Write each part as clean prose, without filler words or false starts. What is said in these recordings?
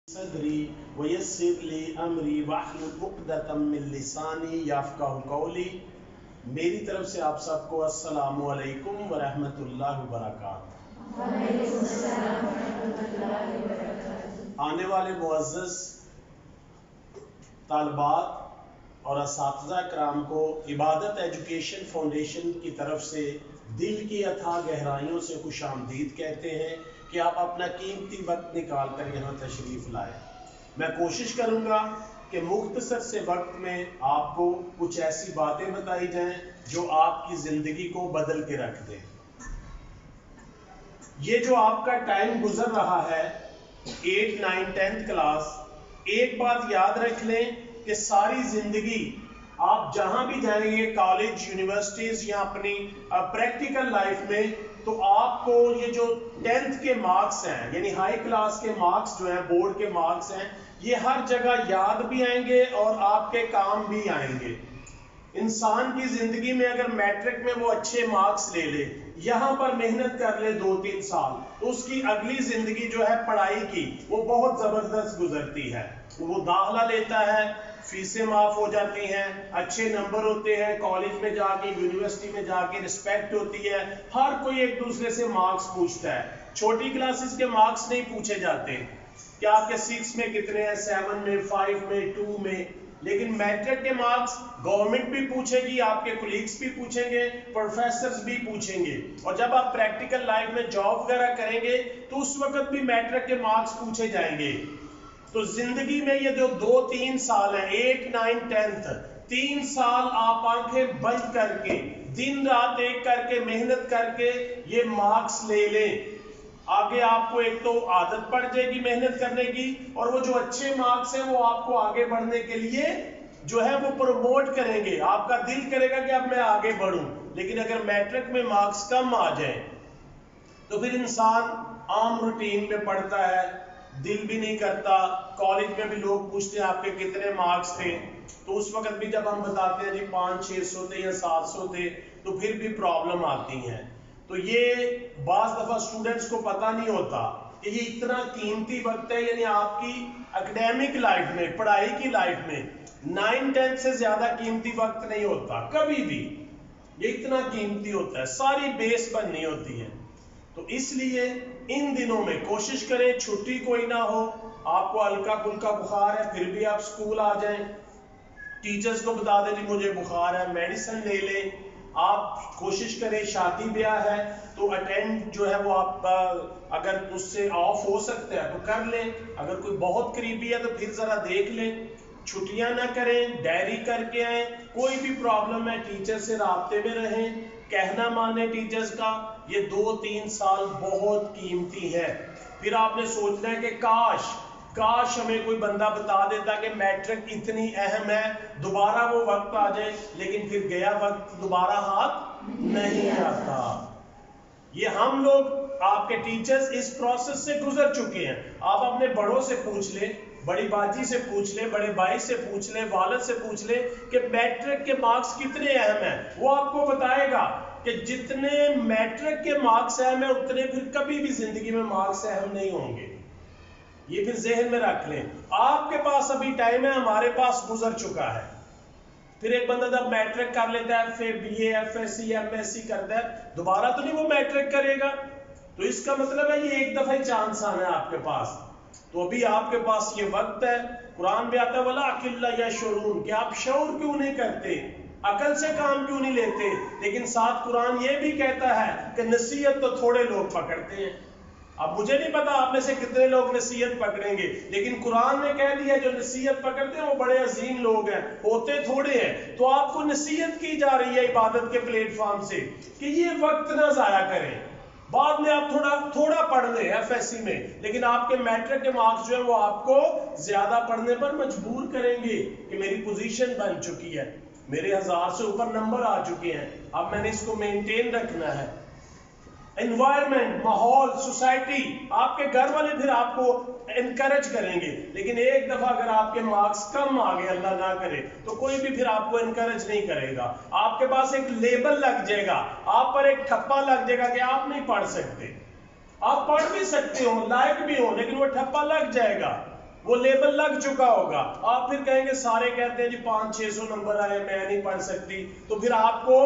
صدری ویسر لی امری واحلل عقدۃ من لسانی یفقہوا قولی۔ میری طرف سے آپ سب کو السلام علیکم ورحمۃ اللہ وبرکاتہ۔ وعلیکم السلام ورحمۃ اللہ وبرکاتہ۔ آنے والے معزز طالبات اور اساتذہ کرام کو عبادت ایجوکیشن فاؤنڈیشن کی طرف سے دل کی اتھاہ گہرائیوں سے خوش آمدید کہتے ہیں کہ آپ اپنا قیمتی وقت نکال کر یہاں تشریف لائیں۔ میں کوشش کروں گا کہ مختصر سے وقت میں آپ کو کچھ ایسی باتیں بتائی جائیں جو آپ کی زندگی کو بدل کے رکھ دیں۔ یہ جو آپ کا ٹائم گزر رہا ہے 8, 9, 10 کلاس، ایک بات یاد رکھ لیں کہ ساری زندگی آپ جہاں بھی جائیں گے، کالج، یونیورسٹیز یا اپنی پریکٹیکل لائف میں، تو آپ کو یہ جو 10th کے مارکس ہیں، یعنی ہائی کلاس کے مارکس جو ہیں، بورڈ کے مارکس ہیں، یہ ہر جگہ یاد بھی آئیں گے اور آپ کے کام بھی آئیں گے۔ انسان کی زندگی میں اگر میٹرک میں وہ اچھے مارکس لے لے، یہاں پر محنت کر لے 2-3 سال، تو اس کی اگلی زندگی جو ہے پڑھائی کی وہ بہت زبردست گزرتی ہے۔ وہ داخلہ لیتا ہے، فیسیں معاف ہو جاتی ہیں، اچھے نمبر ہوتے ہیں، کالج میں جا کے، یونیورسٹی میں جا کے رسپیکٹ ہوتی ہے، ہر کوئی ایک دوسرے سے مارکس پوچھتا ہے۔ چھوٹی کلاسز کے مارکس نہیں پوچھے جاتے کہ آپ کے 6 میں کتنے ہیں، 7 میں، 5 میں، 2 میں، لیکن میٹرک کے مارکس گورنمنٹ بھی پوچھے گی، آپ کے کولیگز بھی پوچھیں گے، پروفیسرز بھی پوچھیں گے، اور جب آپ پریکٹیکل لائف میں جاب وغیرہ کریں گے تو اس وقت بھی میٹرک کے مارکس پوچھے جائیں گے۔ تو زندگی میں یہ جو 2-3 سال ہیں، 8, 9, 10th، 3 سال آپ آنکھیں بند کر کے، دن رات ایک کر کے، محنت کر کے یہ مارکس لے لیں۔ آگے آپ کو ایک تو عادت پڑ جائے گی محنت کرنے کی، اور وہ جو اچھے مارکس ہیں وہ آپ کو آگے بڑھنے کے لیے جو ہے وہ پروموٹ کریں گے۔ آپ کا دل کرے گا کہ اب میں آگے بڑھوں۔ لیکن اگر میٹرک میں مارکس کم آ جائیں تو پھر انسان عام روٹین میں پڑھتا ہے، دل بھی نہیں کرتا۔ کالج میں بھی لوگ پوچھتے ہیں آپ کے کتنے مارکس تھے، تو اس وقت بھی جب ہم بتاتے ہیں جی 500-600 تھے یا 700 تھے، تو پھر بھی پرابلم آتی ہیں۔ تو یہ بعض دفعہ اسٹوڈنٹس کو پتہ نہیں ہوتا کہ یہ اتنا قیمتی وقت ہے، یعنی آپ کی اکیڈیمک لائف میں، پڑھائی کی لائف میں 9, 10 سے زیادہ قیمتی وقت نہیں ہوتا کبھی بھی۔ یہ اتنا قیمتی ہوتا ہے، ساری بیس بننی ہوتی ہے۔ تو اس لیے ان دنوں میں کوشش کریں چھٹی کوئی نہ ہو، آپ کو ہلکا پھلکا بخار ہے پھر بھی آپ اسکول آ جائیں، ٹیچرز کو بتا دیں جی مجھے بخار ہے، میڈیسن لے لیں۔ آپ کوشش کریں، شادی بیاہ ہے تو اٹینڈ جو ہے وہ آپ اگر اس سے آف ہو سکتا ہے تو کر لیں، اگر کوئی بہت قریبی ہے تو پھر ذرا دیکھ لیں۔ چھٹیاں نہ کریں، ڈائری کر کے آئیں، کوئی بھی پرابلم ہے ٹیچر سے رابطے میں رہیں، کہنا مانیں ٹیچرز کا۔ یہ 2-3 سال بہت قیمتی ہے۔ پھر آپ نے سوچنا ہے کہ کاش ہمیں کوئی بندہ بتا دیتا کہ میٹرک اتنی اہم ہے، دوبارہ وہ وقت آ جائے، لیکن پھر گیا وقت دوبارہ ہاتھ نہیں آتا۔ یہ ہم لوگ آپ کے ٹیچرز اس پروسیس سے گزر چکے ہیں۔ آپ اپنے بڑوں سے پوچھ لیں، بڑی باجی سے پوچھ لیں، بڑے بھائی سے پوچھ لیں، والد سے پوچھ لیں کہ میٹرک کے مارکس کتنے اہم ہیں، وہ آپ کو بتائے گا کہ جتنے میٹرک کے مارکس اہم ہیں اتنے پھر کبھی بھی زندگی میں مارکس اہم نہیں ہوں گے۔ یہ پھر ذہن میں رکھ لیں، آپ کے پاس ابھی ٹائم ہے، ہمارے پاس گزر چکا ہے۔ پھر ایک بندہ جب میٹرک کر لیتا ہے، پھر BA FSc MSc کرتا ہے، دوبارہ تو نہیں وہ میٹرک کرے گا، تو اس کا مطلب ہے یہ ایک دفعہ ہی چانس آنا ہے آپ کے پاس۔ تو ابھی آپ کے پاس یہ وقت ہے۔ قرآن بھی آتا ہے وَلَٰكِن لَا يَشْعُرُونَ کہ آپ شعور کیوں نہیں کرتے، عقل سے کام کیوں نہیں لیتے۔ لیکن ساتھ قرآن یہ بھی کہتا ہے کہ نصیحت تو تھوڑے لوگ پکڑتے ہیں۔ اب مجھے نہیں پتا آپ میں سے کتنے لوگ نصیحت پکڑیں گے، لیکن قرآن نے کہہ دیا جو نصیحت پکڑتے ہیں وہ بڑے عظیم لوگ ہیں، ہوتے تھوڑے ہیں۔ تو آپ کو نصیحت کی جا رہی ہے عبادت کے پلیٹ فارم سے کہ یہ وقت نہ ضائع کریں۔ بعد میں آپ تھوڑا پڑھ لیں FSc میں، لیکن آپ کے میٹرک کے مارکس جو ہیں وہ آپ کو زیادہ پڑھنے پر مجبور کریں گے کہ میری پوزیشن بن چکی ہے، میرے 1000 سے اوپر نمبر آ چکے ہیں، اب میں نے اس کو مینٹین رکھنا ہے۔ انوائرمنٹ، ماحول، سوسائٹی، آپ کے گھر والے پھر آپ کو انکریج کریں گے، لیکن ایک دفعہ اگر آپ کے مارکس کم آ گئے، اللہ نہ کرے، تو کوئی بھی پھر آپ کو انکریج نہیں کرے گا۔ آپ کے پاس ایک لیبل لگ جائے گا، آپ پر ایک ٹھپا لگ جائے گا کہ آپ نہیں پڑھ سکتے۔ آپ پڑھ بھی سکتے ہو، لائق بھی ہو، لیکن وہ ٹھپا لگ جائے گا۔ وہ لیبل لگ چکا ہوگا. آپ پھر کہیں گے سارے کہتے ہیں جی 500-600 نمبر آئے میں نہیں پڑھ سکتی. تو پھر آپ کو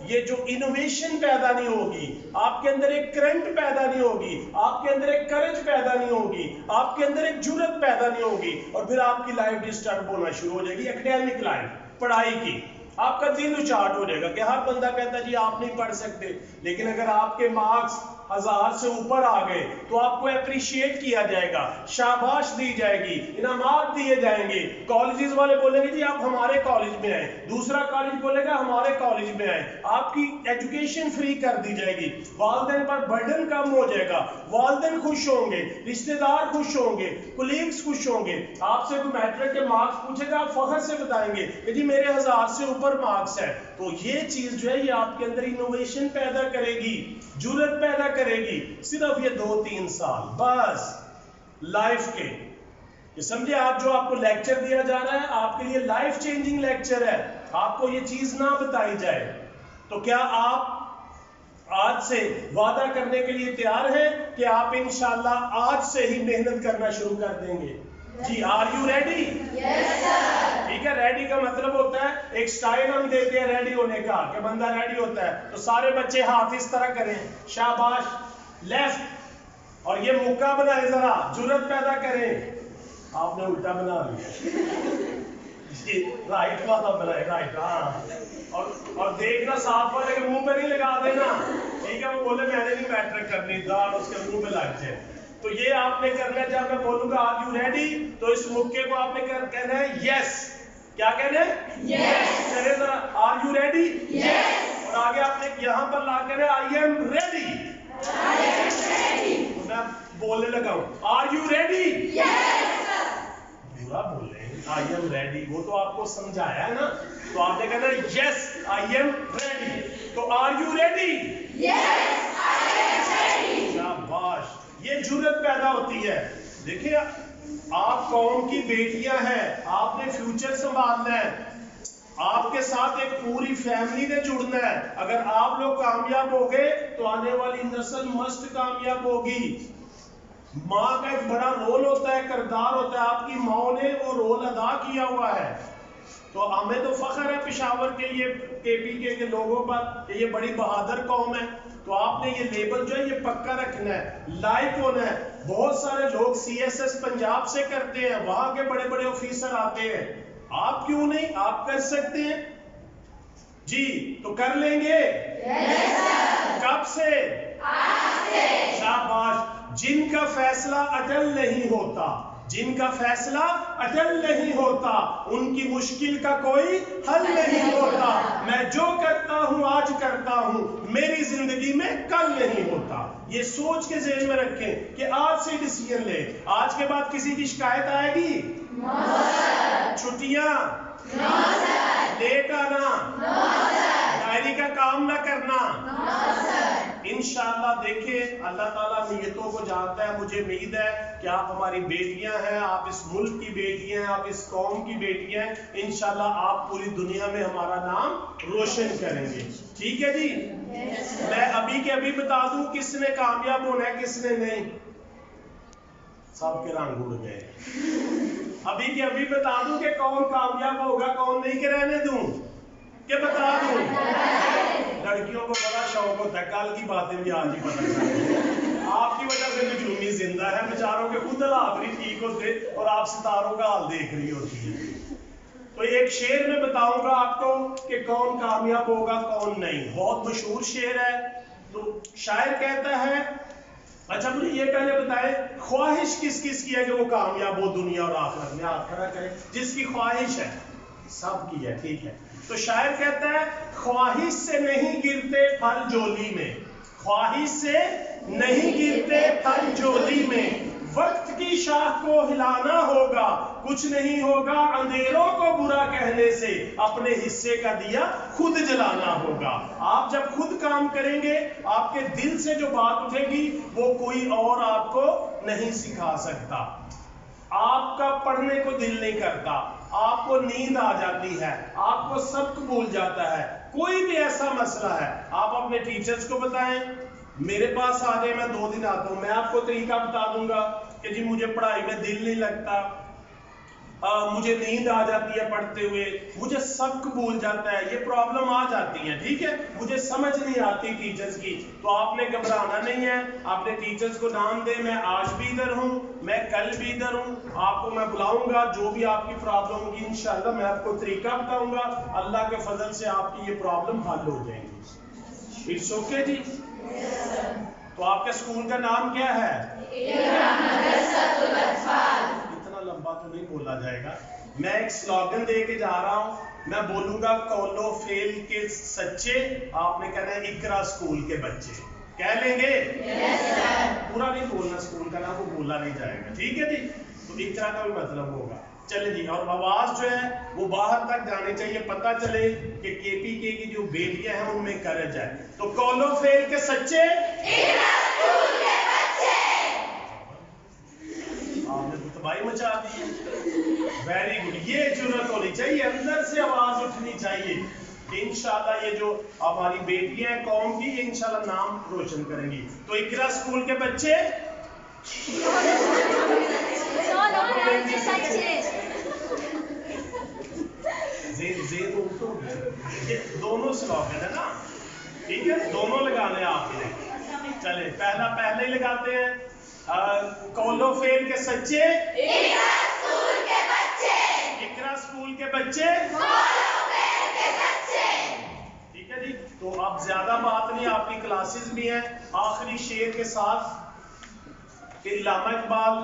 یہ جو انوویشن پیدا نہیں ہوگی, آپ کے اندر ایک کرنٹ پیدا نہیں ہوگی, آپ کے اندر ایک کرج پیدا نہیں ہوگی, آپ کے اندر ایک جرت پیدا نہیں ہوگی, اور پھر آپ کی لائف ڈسٹرب ہونا شروع ہو جائے گی. ایکڈیمک لائف, پڑھائی کی, آپ کا دل اچاٹ ہو جائے گا کہ ہر بندہ کہتا ہے جی آپ نہیں پڑھ سکتے. لیکن اگر آپ کے مارکس 1000 سے اوپر آ گئے تو آپ کو اپریشیٹ کیا جائے گا, شاباش دی جائے گی, انعامات دیے جائیں گے. کالجز والے بولیں گے جی آپ ہمارے کالج میں آئیں, دوسرا کالج بولے گا ہمارے کالج میں آئیں. آپ کی ایجوکیشن فری کر دی جائے گی, والدین پر برڈن کم ہو جائے گا, والدین خوش ہوں گے, رشتہ دار خوش ہوں گے, کولیگز خوش ہوں گے. آپ سے کوئی میٹرک کے مارکس پوچھے گا آپ فخر سے بتائیں گے کہ جی میرے 1000 سے اوپر مارکس ہے. تو یہ چیز جو ہے یہ آپ کے اندر انوویشن پیدا کرے گی, جرت پیدا کرے گی. صرف یہ 2-3 سال بس لائف کے, یہ سمجھے آپ, جو آپ کو لیکچر دیا جا رہا ہے آپ کے لیے لائف چینجنگ لیکچر ہے. آپ کو یہ چیز نہ بتائی جائے تو کیا آپ آج سے وعدہ کرنے کے لیے تیار ہیں کہ آپ انشاءاللہ آج سے ہی محنت کرنا شروع کر دیں گے؟ جی, آر یو ریڈی؟ ٹھیک ہے, ریڈی کا مطلب ہوتا ہے ایک سٹائل ہم دیتے ہیں ریڈی ہونے کا کہ بندہ ریڈی ہوتا ہے. تو سارے بچے ہاتھ اس طرح کریں, شاباش, لیفٹ, اور یہ موقع بنائے, ذرا جرت پیدا کریں. آپ نے الٹا بنا لیا جی, رائٹ والا بنائے, رائٹ, ہاں, اور دیکھنا صاف والے کے منہ پہ نہیں لگا دینا, ٹھیک ہے. وہ بولے میں نے نہیں میٹرک کرنی, داڑھ اس کے منہ پہ لگ جائے. تو یہ آپ نے کرنا ہے, جب میں بولوں گا آر یو ریڈی تو اس موقع کو آپ نے کہنا ہے یس. کیا کہنا ہے؟ یس. چلے ذرا, آر یو ریڈی؟ یس. اور آگے آپ نے یہاں پر لا کر آئی ایم ریڈی. میں بولنے لگا ہوں, آر یو ریڈی؟ یس. برا بول رہے ہیں, آئی ایم ریڈی, وہ تو آپ کو سمجھایا ہے نا. تو آپ نے کہنا یس آئی ایم ریڈی. تو are you ready? Yes I am ready. شاباش, یہ جرت پیدا ہوتی ہے. دیکھیں آپ قوم کی بیٹیاں ہیں, آپ نے فیوچر سنبھالنا ہے, آپ کے ساتھ ایک پوری فیملی نے جڑنا ہے. اگر آپ لوگ کامیاب ہو گئے تو آنے والی نسل مست کامیاب ہوگی. ماں کا ایک بڑا رول ہوتا ہے, کردار ہوتا ہے, آپ کی ماں نے وہ رول ادا کیا ہوا ہے. تو ہمیں تو فخر ہے پشاور کے یہ کے پی کے لوگوں پر کہ یہ بڑی بہادر قوم ہے. تو آپ نے یہ لیبل جو ہے یہ پکا رکھنا ہے, لائق ہونا ہے. بہت سارے لوگ سی ایس ایس پنجاب سے کرتے ہیں, وہاں کے بڑے بڑے آفیسر آتے ہیں, آپ کیوں نہیں, آپ کر سکتے ہیں جی. تو کر لیں گے کب سے؟ آج سے. شاباش. جن کا فیصلہ اٹل نہیں ہوتا, جن کا فیصلہ اٹل نہیں ہوتا, ان کی مشکل کا کوئی حل نہیں ہوتا. میں جو کرتا ہوں آج کرتا ہوں, میری زندگی میں کل نہیں ہوتا. یہ سوچ کے ذہن میں رکھیں کہ آج سے ڈیسیژن لیں. آج کے بعد کسی کی شکایت آئے گی؟ چھٹیاں, لیٹ آنا, ڈائری کا کام نہ کرنا. انشاءاللہ دیکھیں اللہ تعالیٰ نیتوں کو جانتا ہے. مجھے امید ہے کہ آپ ہماری بیٹیاں ہیں, آپ اس ملک کی بیٹیاں ہیں, آپ اس قوم کی بیٹیاں ہیں. انشاءاللہ آپ پوری دنیا میں ہمارا نام روشن کریں گے. ٹھیک ہے جی. میں ابھی کے ابھی بتا دوں کس نے کامیاب ہونا ہے کس نے نہیں. سب کے رنگ اڑ گئے. ابھی کے ابھی بتا دوں کہ کون کامیاب ہوگا کون نہیں, کہ رہنے دوں کہ بتا دوں؟ لڑکیوں کو بڑا شوق ہوتا ہے, کل کی باتیں بھی آج ہی پتہ چلتی ہیں. آپ کی وجہ سے بھی جرمی زندہ ہے, بیچاروں کے خود حالات نہیں ٹھیک ہوتے اور آپ ستاروں کا حال دیکھ رہی ہوتی ہے. تو ایک شعر میں بتاؤں گا آپ کو کہ کون کامیاب ہوگا کون نہیں. بہت مشہور شعر ہے. تو شاعر کہتا ہے, اچھا مجھے یہ پہلے بتائیں خواہش کس کس کی ہے کہ وہ کامیاب ہو دنیا اور آخرت میں؟ ہاتھ کھڑا کریں جس کی خواہش ہے. سب کی ہے, ٹھیک ہے. تو شاعر کہتا ہے خواہش سے نہیں گرتے پھل جولی میں, خواہش سے نہیں گرتے پھل جولی میں, وقت کی شاخ کو ہلانا ہوگا, کچھ نہیں ہوگا اندھیروں کو برا کہنے سے, اپنے حصے کا دیا خود جلانا ہوگا. آپ جب خود کام کریں گے آپ کے دل سے جو بات اٹھے گی وہ کوئی اور آپ کو نہیں سکھا سکتا. آپ کا پڑھنے کو دل نہیں کرتا, آپ کو نیند آ جاتی ہے, آپ کو سبق بھول جاتا ہے, کوئی بھی ایسا مسئلہ ہے آپ اپنے ٹیچرز کو بتائیں, میرے پاس آ جائے, میں 2 دن آتا ہوں, میں آپ کو طریقہ بتا دوں گا کہ جی مجھے پڑھائی میں دل نہیں لگتا, مجھے نیند آ جاتی ہے پڑھتے ہوئے، مجھے سبق بھول جاتا ہے، یہ پرابلم آ جاتی ہیں، ٹھیک ہے، مجھے سمجھ نہیں آتی ٹیچرز کی، تو آپ نے گھبرانا نہیں ہے، آپ نے ٹیچرز کو نام دے، میں آج بھی ادھر ہوں، میں کل بھی ادھر ہوں، آپ کو میں بلاؤں گا، جو بھی آپ کی پرابلم ہوگی انشاءاللہ میں آپ کو طریقہ بتاؤں گا، اللہ کے فضل سے آپ کی یہ پرابلم حل ہو جائیں گی۔ اٹس اوکے جی؟ تو آپ کے اسکول کا نام کیا ہے؟ اتنا لمبا تو نہیں بولا جائے گا، میں ایک سلوگن دے کے جا رہا ہوں، میں بولوں گا کولو فیل کے سچے، آپ نے کہنا ہے اقرا اسکول کے بچے، کہہ لیں گے؟ پورا نہیں بولنا اسکول کا نام، وہ بولا نہیں جائے گا، ٹھیک ہے جی؟ تو اقرا کا بھی مطلب ہوگا، چلے جی، اور آواز جو ہے وہ باہر تک جانے چاہیے، پتہ چلے کہ کے پی کے کی جو بیٹیاں ہیں ان میں کرج ہے، تو کولو فیل کے سچے، آپ نے تو تباہی مچا دی ہے، ویری گڈ، یہ جرت ہونی چاہیے، اندر سے آواز اٹھنی چاہیے کہ انشاءاللہ یہ جو ہماری بیٹیاں ہیں قوم کی، یہ انشاءاللہ نام روشن کریں گی۔ تو اقرا اسکول کے بچے دونوں سلوگن ہے نا، ٹھیک ہے، دونوں لگانے آپ نے، چلے پہلے ہی لگاتے ہیں، کولو فیل کے سچے، اقرا اسکول کے بچے، ٹھیک ہے جی؟ تو اب زیادہ بات نہیں، آپ کی کلاسز بھی ہیں، آخری شعر کے ساتھ کہ علامہ اقبال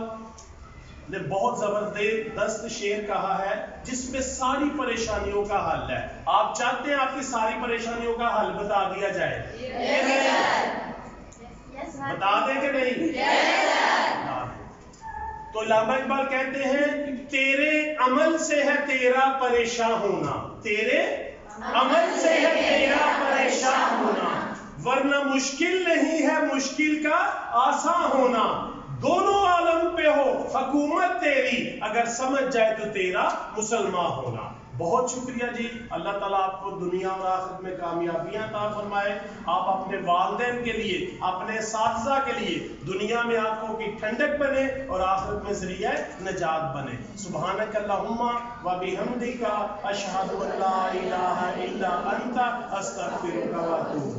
نے بہت زبردست شعر کہا ہے جس میں ساری پریشانیوں کا حل ہے، آپ چاہتے ہیں آپ کی ساری پریشانیوں کا حل بتا دیا جائے؟ بتا دیں کہ نہیں؟ تو علامہ اقبال کہتے ہیں تیرے عمل سے ہے تیرا پریشان ہونا، تیرے عمل سے ہے تیرا پریشان ہونا، ورنہ مشکل نہیں ہے مشکل کا آسان ہونا، دونوں عالم پہ ہو حکومت تیری، اگر سمجھ جائے تو تیرا مسلمان ہونا۔ بہت شکریہ جی، اللہ تعالیٰ آپ کو دنیا اور آخرت میں کامیابیاں عطا فرمائے، آپ اپنے والدین کے لیے، اپنے اساتذہ کے لیے دنیا میں آنکھوں کی ٹھنڈک بنے اور آخرت میں ذریعہ نجات بنے۔ سبحانک اللہم و بحمدک اشہد ان لا الہ الا انت استغفرک و اتوب